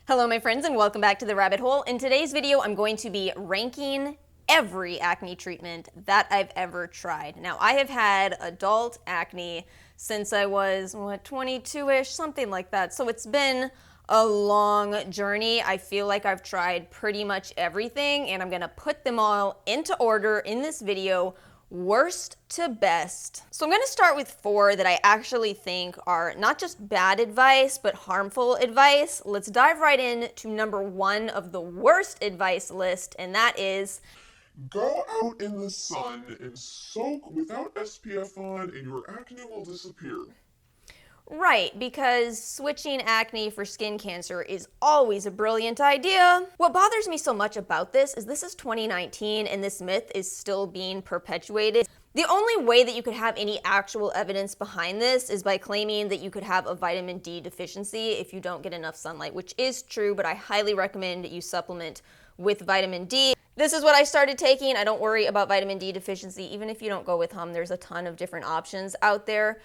Hello my friends and welcome back to the rabbit hole. In today's video I'm going to be ranking every acne treatment that I've ever tried. Now I have had adult acne since I was 22ish, something like that. So it's been a long journey. I feel like I've tried pretty much everything and I'm gonna put them all into order in this video, worst to best. So I'm gonna start with 4 that I actually think are not just bad advice, but harmful advice. Let's dive right in to number 1 of the worst advice list, and that is, go out in the sun and soak without SPF on and your acne will disappear. right, because switching acne for skin cancer is always a brilliant idea. What bothers me so much about this is 2019 and this myth is still being perpetuated. The only way that you could have any actual evidence behind this is by claiming that you could have a vitamin D deficiency if you don't get enough sunlight, which is true, but I highly recommend that you supplement with vitamin D. This is what I started taking. I don't worry about vitamin D deficiency. Even if you don't go with HUM, there's a ton of different options out there.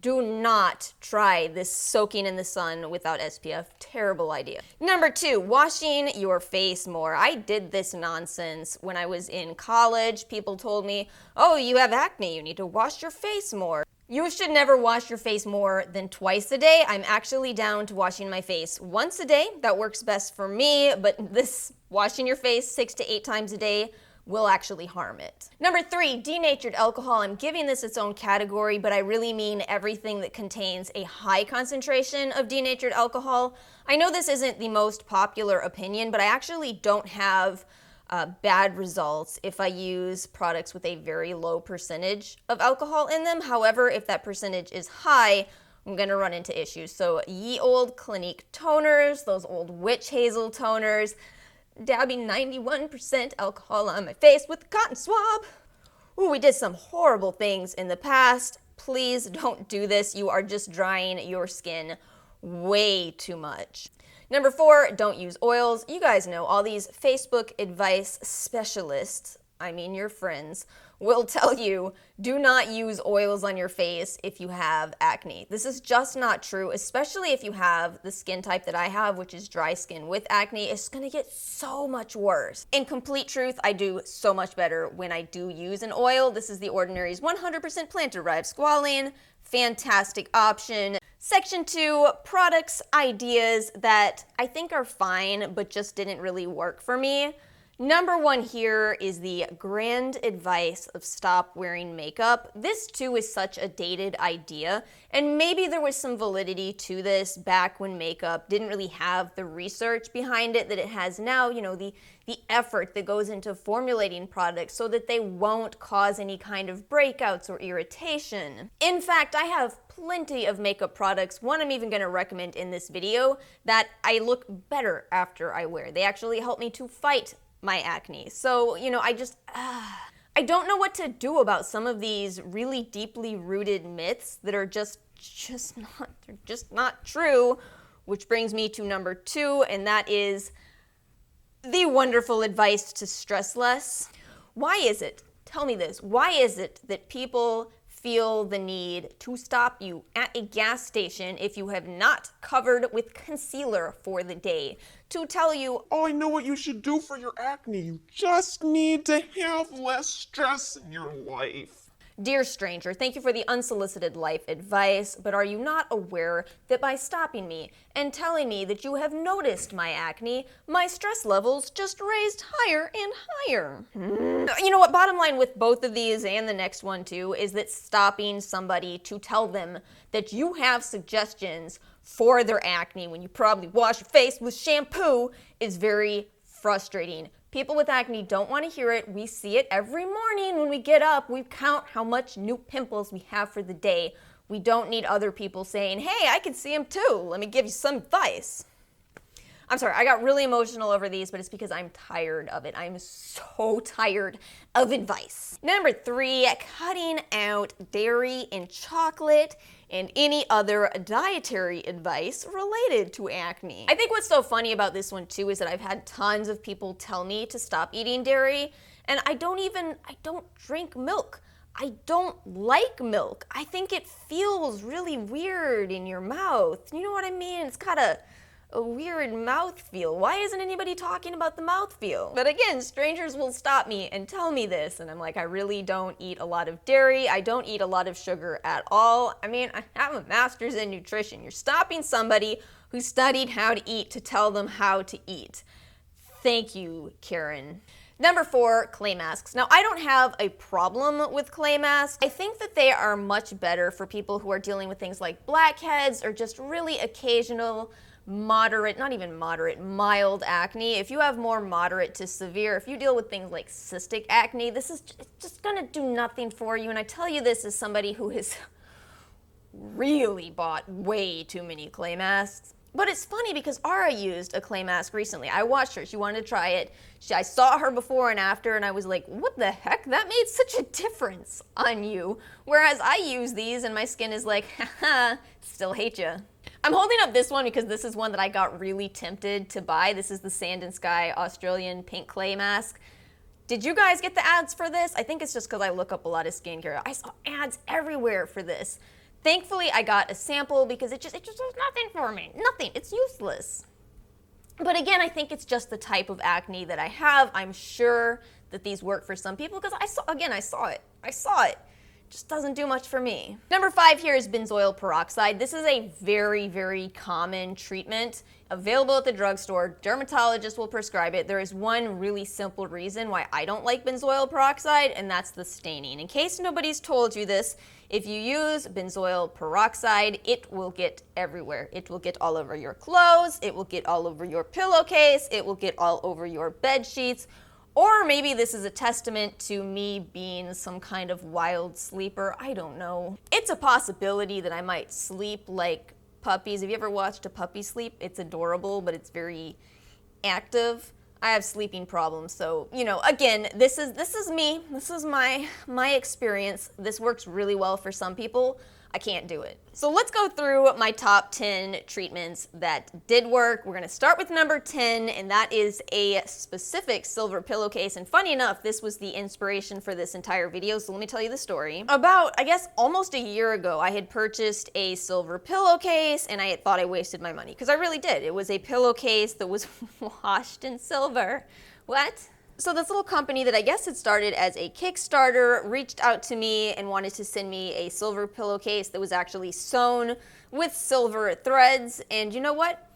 Do not try this soaking in the sun without SPF. Terrible idea. Number 2, washing your face more. I did this nonsense when I was in college. People told me, oh, you have acne, you need to wash your face more. You should never wash your face more than twice a day. I'm actually down to washing my face once a day. That works best for me, but this washing your face 6 to 8 times a day will actually harm it. Number 3, denatured alcohol. I'm giving this its own category, but I really mean everything that contains a high concentration of denatured alcohol. I know this isn't the most popular opinion, but I actually don't have bad results if I use products with a very low percentage of alcohol in them. However, if that percentage is high, I'm gonna run into issues. So ye old Clinique toners, those old witch hazel toners, dabbing 91% alcohol on my face with a cotton swab. Ooh, we did some horrible things in the past. Please don't do this. You are just drying your skin way too much. Number 4, don't use oils. You guys know all these Facebook advice specialists, I mean your friends, will tell you do not use oils on your face if you have acne. This is just not true, especially if you have the skin type that I have, which is dry skin with acne. It's gonna get so much worse. In complete truth, I do so much better when I do use an oil. This is The Ordinary's 100% plant-derived squalane. Fantastic option. Section 2, products, ideas that I think are fine, but just didn't really work for me. Number 1 here is the grand advice of stop wearing makeup. This too is such a dated idea, and maybe there was some validity to this back when makeup didn't really have the research behind it that it has now, you know, the effort that goes into formulating products so that they won't cause any kind of breakouts or irritation. In fact, I have plenty of makeup products, one I'm even gonna recommend in this video, that I look better after I wear. They actually help me to fight my acne. So, you know, I don't know what to do about some of these really deeply rooted myths that are just not true, which brings me to number 2, and that is the wonderful advice to stress less. Why is it, tell me this, why is it that people feel the need to stop you at a gas station if you have not covered with concealer for the day to tell you, Oh, I know what you should do for your acne. You just need to have less stress in your life. dear stranger, thank you for the unsolicited life advice, but are you not aware that by stopping me and telling me that you have noticed my acne, my stress levels just raised higher and higher? You know what, bottom line with both of these and the next one too is that stopping somebody to tell them that you have suggestions for their acne when you probably wash your face with shampoo is very frustrating. People with acne don't want to hear it. We see it every morning when we get up. We count how much new pimples we have for the day. We don't need other people saying, hey, I can see them too. Let me give you some advice. I'm sorry, I got really emotional over these, but it's because I'm tired of it. I'm so tired of advice. Number 3, cutting out dairy and chocolate and any other dietary advice related to acne. I think what's so funny about this one too is that I've had tons of people tell me to stop eating dairy, and I don't drink milk. I don't like milk. I think it feels really weird in your mouth. You know what I mean? It's got a a weird mouthfeel. Why isn't anybody talking about the mouthfeel? But again, strangers will stop me and tell me this, and I'm like, I really don't eat a lot of dairy. I don't eat a lot of sugar at all. I mean, I have a master's in nutrition. You're stopping somebody who studied how to eat to tell them how to eat. Thank you, Karen. Number 4, clay masks. Now, I don't have a problem with clay masks. I think that they are much better for people who are dealing with things like blackheads or just really occasional moderate, not even moderate, mild acne. If you have more moderate to severe, if you deal with things like cystic acne, this is just gonna do nothing for you. And I tell you this as somebody who has really bought way too many clay masks. But it's funny because Ara used a clay mask recently. I watched her, she wanted to try it. I saw her before and after and I was like, what the heck? That made such a difference on you. Whereas I use these and my skin is like, haha, still hate ya. I'm holding up this one because this is one that I got really tempted to buy. This is the Sand and Sky Australian Pink Clay Mask. Did you guys get the ads for this? I think it's just because I look up a lot of skincare. I saw ads everywhere for this. Thankfully, I got a sample because it just does nothing for me. Nothing. It's useless. But again, I think it's just the type of acne that I have. I'm sure that these work for some people because I saw it. Just doesn't do much for me. Number 5 here is benzoyl peroxide. This is a very, very common treatment available at the drugstore. Dermatologists will prescribe it. There is one really simple reason why I don't like benzoyl peroxide, and that's the staining. In case nobody's told you this, if you use benzoyl peroxide, it will get everywhere. It will get all over your clothes, it will get all over your pillowcase, it will get all over your bed sheets. Or maybe this is a testament to me being some kind of wild sleeper. I don't know. It's a possibility that I might sleep like puppies. Have you ever watched a puppy sleep? It's adorable, but it's very active. I have sleeping problems, so, you know, again, this is me. This is my experience. This works really well for some people. I can't do it. So let's go through my top 10 treatments that did work. We're gonna start with number 10, and that is a specific silver pillowcase. And funny enough, this was the inspiration for this entire video, so let me tell you the story. About, I guess, almost a year ago, I had purchased a silver pillowcase, and I thought I wasted my money, because I really did. It was a pillowcase that was washed in silver. What? So this little company that I guess had started as a Kickstarter reached out to me and wanted to send me a silver pillowcase that was actually sewn with silver threads. And you know what?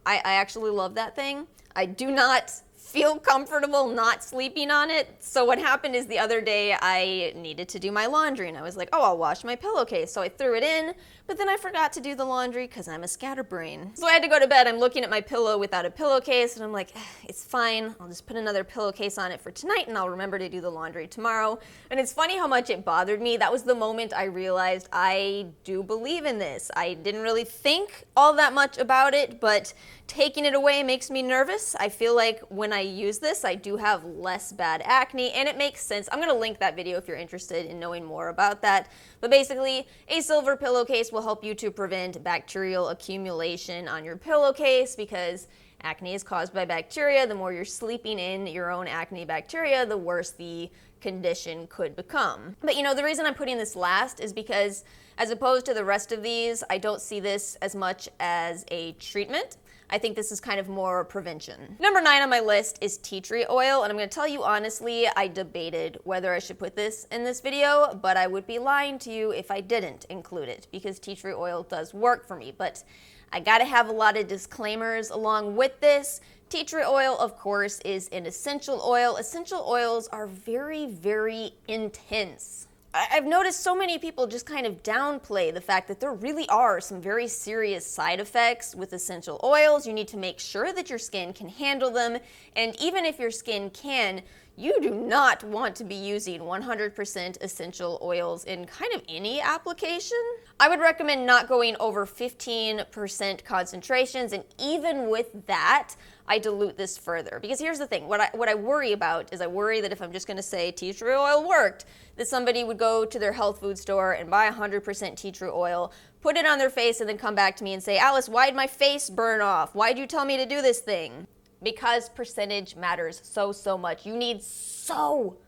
I actually love that thing. I do not feel comfortable not sleeping on it. So what happened is the other day I needed to do my laundry and I was like, oh, I'll wash my pillowcase. So I threw it in, but then I forgot to do the laundry because I'm a scatterbrain. So I had to go to bed. I'm looking at my pillow without a pillowcase and I'm like, it's fine. I'll just put another pillowcase on it for tonight and I'll remember to do the laundry tomorrow. And it's funny how much it bothered me. That was the moment I realized I do believe in this. I didn't really think all that much about it, but taking it away makes me nervous. I feel like when I use this, I do have less bad acne, and it makes sense. I'm gonna link that video if you're interested in knowing more about that. But basically, a silver pillowcase will help you to prevent bacterial accumulation on your pillowcase because acne is caused by bacteria. The more you're sleeping in your own acne bacteria, the worse the condition could become. But you know, the reason I'm putting this last is because as opposed to the rest of these, I don't see this as much as a treatment. I think this is kind of more prevention. Number 9 on my list is tea tree oil, and I'm gonna tell you honestly, I debated whether I should put this in this video, but I would be lying to you if I didn't include it, because tea tree oil does work for me, but I gotta have a lot of disclaimers along with this. Tea tree oil, of course, is an essential oil. Essential oils are very, very intense. I've noticed so many people just kind of downplay the fact that there really are some very serious side effects with essential oils. You need to make sure that your skin can handle them, and even if your skin can, you do not want to be using 100% essential oils in kind of any application. I would recommend not going over 15% concentrations, and even with that, I dilute this further. Because here's the thing, what I worry about is I worry that if I'm just gonna say tea tree oil worked, that somebody would go to their health food store and buy 100% tea tree oil, put it on their face, and then come back to me and say, Alice, why'd my face burn off? Why'd you tell me to do this thing? Because percentage matters so much. You need so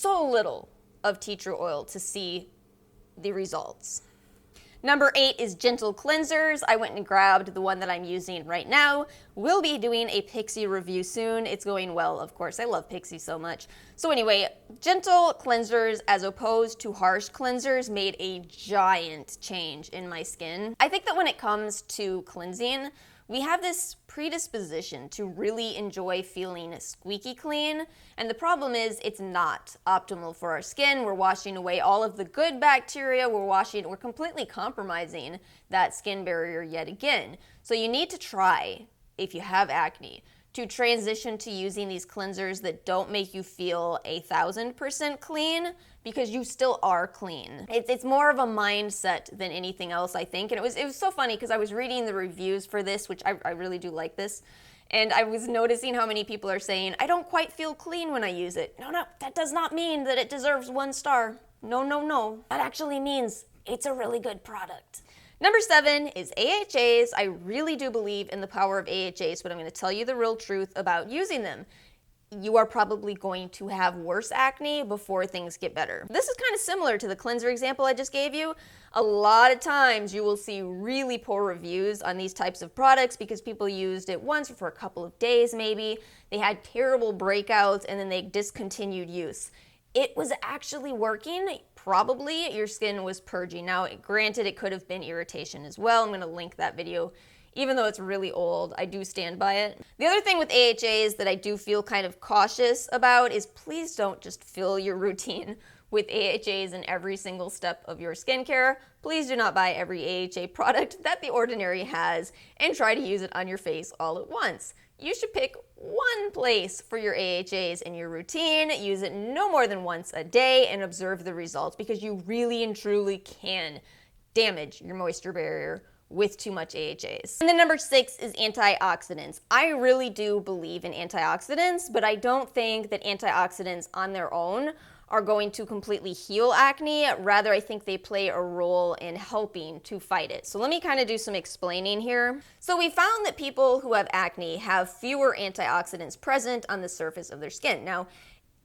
little of tea tree oil to see the results. Number 8 is gentle cleansers. I went and grabbed the one that I'm using right now. We'll be doing a Pixi review soon. It's going well, of course. I love Pixi so much. So anyway, gentle cleansers as opposed to harsh cleansers made a giant change in my skin. I think that when it comes to cleansing, we have this predisposition to really enjoy feeling squeaky clean, and the problem is it's not optimal for our skin. We're washing away all of the good bacteria, we're completely compromising that skin barrier yet again. So you need to try, if you have acne, to transition to using these cleansers that don't make you feel 1,000% clean, because you still are clean. It's more of a mindset than anything else, I think. And it was so funny because I was reading the reviews for this, which I really do like this, and I was noticing how many people are saying, I don't quite feel clean when I use it. No, that does not mean that it deserves 1 star. No. That actually means it's a really good product. Number 7 is AHAs. I really do believe in the power of AHAs, but I'm going to tell you the real truth about using them. You are probably going to have worse acne before things get better. This is kind of similar to the cleanser example I just gave you. A lot of times you will see really poor reviews on these types of products because people used it once for a couple of days maybe. They had terrible breakouts and then they discontinued use. It was actually working. Probably your skin was purging. Now, granted, it could have been irritation as well. I'm going to link that video. Even though it's really old, I do stand by it. The other thing with AHAs that I do feel kind of cautious about is please don't just fill your routine with AHAs in every single step of your skincare. Please do not buy every AHA product that The Ordinary has and try to use it on your face all at once. You should pick one place for your AHAs in your routine, use it no more than once a day, and observe the results, because you really and truly can damage your moisture barrier with too much AHAs. And then number 6 is antioxidants. I really do believe in antioxidants, but I don't think that antioxidants on their own are going to completely heal acne. Rather, I think they play a role in helping to fight it. So let me kind of do some explaining here. So we found that people who have acne have fewer antioxidants present on the surface of their skin. Now,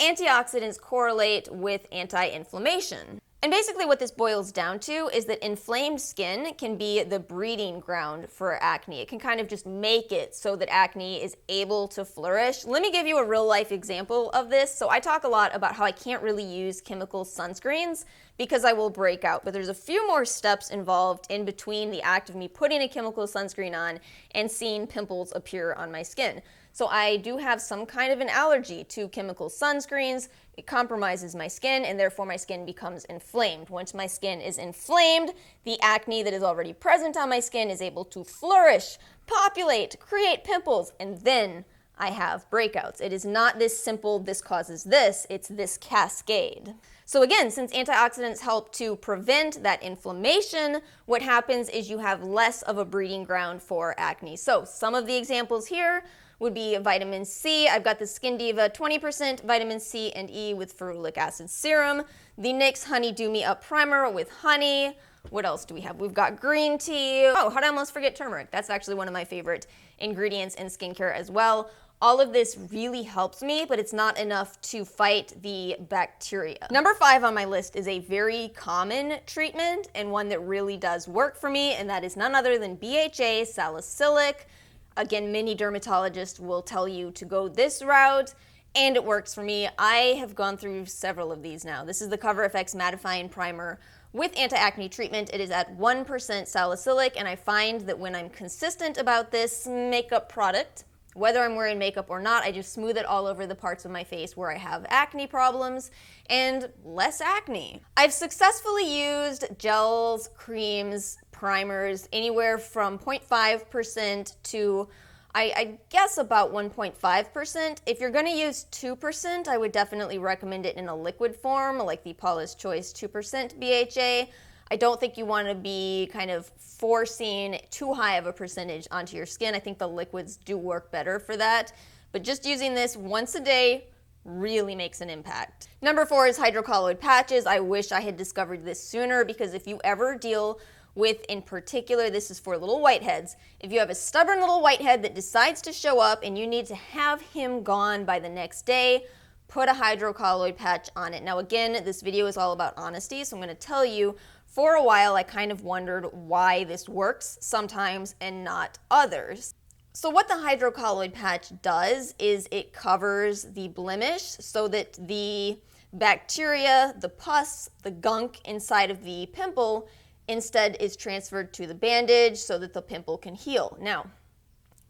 antioxidants correlate with anti-inflammation. And basically what this boils down to is that inflamed skin can be the breeding ground for acne. It can kind of just make it so that acne is able to flourish. Let me give you a real life example of this. So I talk a lot about how I can't really use chemical sunscreens because I will break out, but there's a few more steps involved in between the act of me putting a chemical sunscreen on and seeing pimples appear on my skin. So I do have some kind of an allergy to chemical sunscreens. It compromises my skin, and therefore my skin becomes inflamed. Once my skin is inflamed, the acne that is already present on my skin is able to flourish, populate, create pimples, and then I have breakouts. It is not this simple, this causes this, it's this cascade. So again, since antioxidants help to prevent that inflammation, what happens is you have less of a breeding ground for acne. So some of the examples here would be vitamin C. I've got the Skin Diva 20% vitamin C and E with ferulic acid serum. The NYX Honey Do Me Up Primer with honey. What else do we have? We've got green tea. Oh, how'd I almost forget turmeric? That's actually one of my favorite ingredients in skincare as well. All of this really helps me, but it's not enough to fight the bacteria. Number 5 on my list is a very common treatment and one that really does work for me, and that is none other than BHA salicylic. Again, many dermatologists will tell you to go this route, and it works for me. I have gone through several of these now. This is the Cover FX Mattifying Primer with anti-acne treatment. It is at 1% salicylic, and I find that when I'm consistent about this makeup product, whether I'm wearing makeup or not, I just smooth it all over the parts of my face where I have acne problems and less acne. I've successfully used gels, creams, primers, anywhere from 0.5% to I guess about 1.5%. If you're gonna use 2%, I would definitely recommend it in a liquid form, like the Paula's Choice 2% BHA. I don't think you want to be kind of forcing too high of a percentage onto your skin. I think the liquids do work better for that. But just using this once a day really makes an impact. Number 4 is hydrocolloid patches. I wish I had discovered this sooner, because if you ever deal with, in particular, this is for little whiteheads, if you have a stubborn little whitehead that decides to show up and you need to have him gone by the next day, put a hydrocolloid patch on it. Now again, this video is all about honesty, so I'm going to tell you, For a while, I kind of wondered why this works sometimes and not others. So what the hydrocolloid patch does is it covers the blemish so that the bacteria, the pus, the gunk inside of the pimple instead is transferred to the bandage so that the pimple can heal. Now,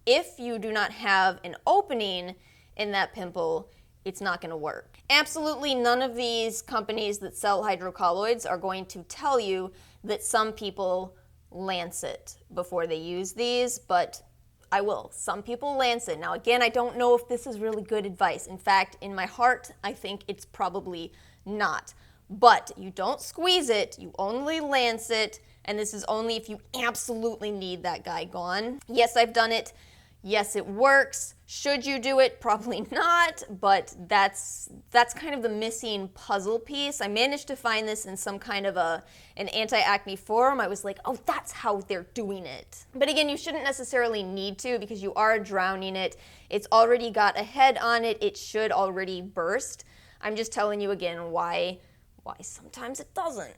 if you do not have an opening in that pimple, it's not going to work. Absolutely none of these companies that sell hydrocolloids are going to tell you that some people lance it before they use these, but I will. Some people lance it. Now again, I don't know if this is really good advice. In fact, in my heart, I think it's probably not. But you don't squeeze it, you only lance it, and this is only if you absolutely need that guy gone. Yes, I've done it. Yes, it works. Should you do it? Probably not, but that's kind of the missing puzzle piece. I managed to find this in some kind of an anti-acne forum. I was like, oh, that's how they're doing it. But again, you shouldn't necessarily need to because you are drowning it. It's already got a head on it. It should already burst. I'm just telling you again why sometimes it doesn't.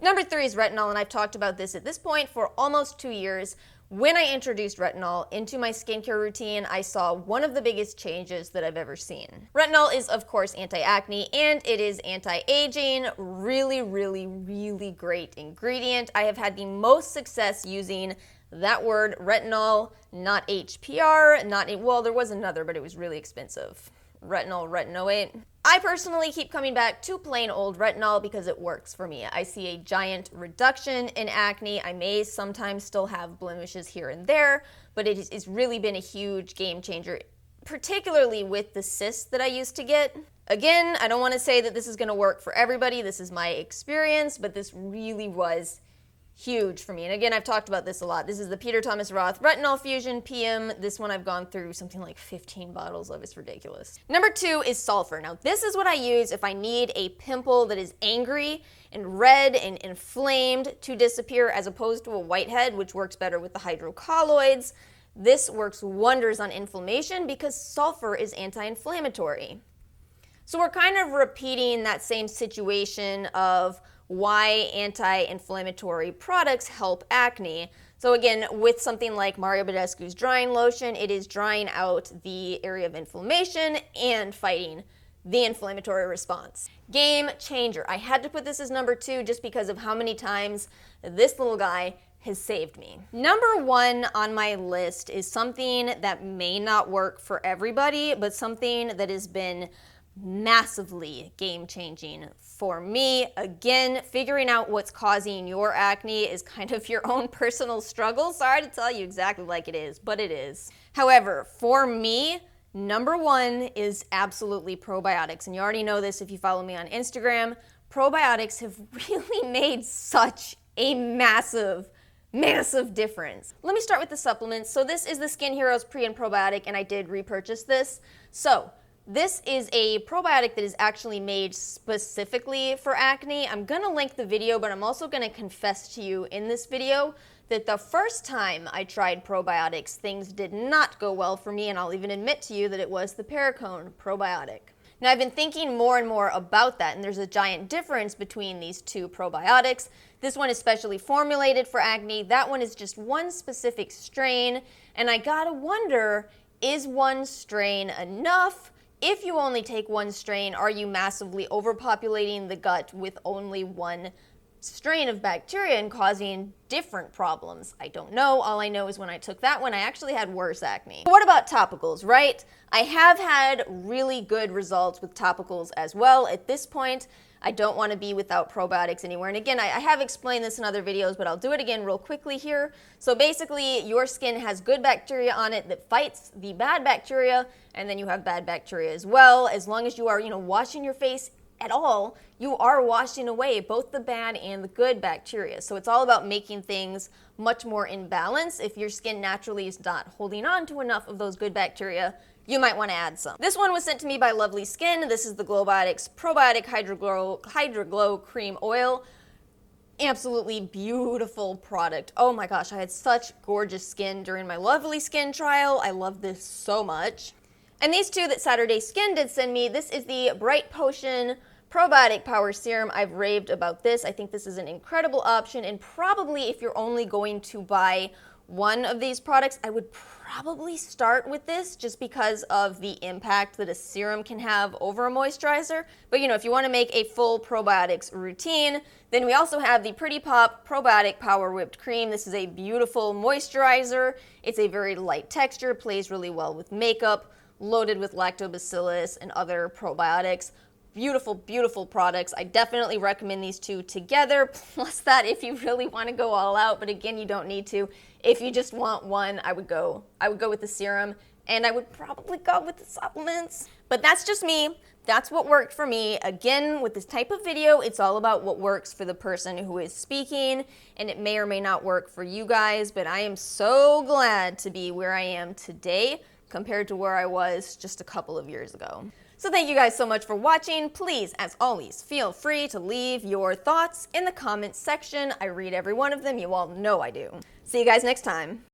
Number 3 is retinol, and I've talked about this at this point for almost 2 years. When I introduced retinol into my skincare routine, I saw one of the biggest changes that I've ever seen. Retinol is, of course, anti-acne, and it is anti-aging. Really, really, really great ingredient. I have had the most success using that word, retinol, not HPR, well, there was another, but it was really expensive. Retinol, retinoate. I personally keep coming back to plain old retinol because it works for me. I see a giant reduction in acne. I may sometimes still have blemishes here and there, but it has really been a huge game changer, particularly with the cysts that I used to get. Again, I don't want to say that this is going to work for everybody. This is my experience, but this really was huge for me. And again, I've talked about this a lot. This is the Peter Thomas Roth Retinol Fusion PM. This one I've gone through something like 15 bottles of. It's ridiculous. Number 2 is sulfur. Now, this is what I use if I need a pimple that is angry and red and inflamed to disappear, as opposed to a whitehead, which works better with the hydrocolloids. This works wonders on inflammation because sulfur is anti-inflammatory. So we're kind of repeating that same situation of why anti-inflammatory products help acne. So again, with something like Mario Badescu's drying lotion, it is drying out the area of inflammation and fighting the inflammatory response. Game changer. I had to put this as number 2 just because of how many times this little guy has saved me. Number 1 on my list is something that may not work for everybody, but something that has been massively game-changing for me. Again, figuring out what's causing your acne is kind of your own personal struggle. Sorry to tell you exactly like it is, but it is. However, for me, number 1 is absolutely probiotics. And you already know this if you follow me on Instagram. Probiotics have really made such a massive difference. Let me start with the supplements. So this is the Skin Heroes Pre and Probiotic, and I did repurchase this. So this is a probiotic that is actually made specifically for acne. I'm going to link the video, but I'm also going to confess to you in this video that the first time I tried probiotics, things did not go well for me, and I'll even admit to you that it was the Perrocone probiotic. Now, I've been thinking more and more about that, and there's a giant difference between these 2 probiotics. This one is specially formulated for acne. That one is just one specific strain, and I gotta wonder, is one strain enough? If you only take one strain, are you massively overpopulating the gut with only one strain of bacteria and causing different problems? I don't know. All I know is when I took that one, I actually had worse acne. What about topicals, right? I have had really good results with topicals as well. At this point, I don't want to be without probiotics anywhere. And again, I have explained this in other videos, but I'll do it again real quickly here. So basically, your skin has good bacteria on it that fights the bad bacteria, and then you have bad bacteria as well. As long as you are, washing your face at all, you are washing away both the bad and the good bacteria. So it's all about making things much more in balance. If your skin naturally is not holding on to enough of those good bacteria, you might want to add some. This one was sent to me by Lovely Skin. This is the Globiotics Probiotic Hydroglow Cream Oil. Absolutely beautiful product. Oh my gosh, I had such gorgeous skin during my Lovely Skin trial. I love this so much. And these 2 that Saturday Skin did send me, this is the Bright Potion Probiotic Power Serum, I've raved about this. I think this is an incredible option, and probably if you're only going to buy one of these products, I would probably start with this just because of the impact that a serum can have over a moisturizer. But if you want to make a full probiotics routine, then we also have the Pretty Pop Probiotic Power Whipped Cream. This is a beautiful moisturizer. It's a very light texture, plays really well with makeup, loaded with lactobacillus and other probiotics. Beautiful, beautiful products. I definitely recommend these two together, plus that if you really want to go all out, but again, you don't need to. If you just want one, I would go with the serum, and I would probably go with the supplements. But that's just me. That's what worked for me. Again, with this type of video, it's all about what works for the person who is speaking, and it may or may not work for you guys, but I am so glad to be where I am today compared to where I was just a couple of years ago. So thank you guys so much for watching. Please, as always, feel free to leave your thoughts in the comments section. I read every one of them. You all know I do. See you guys next time.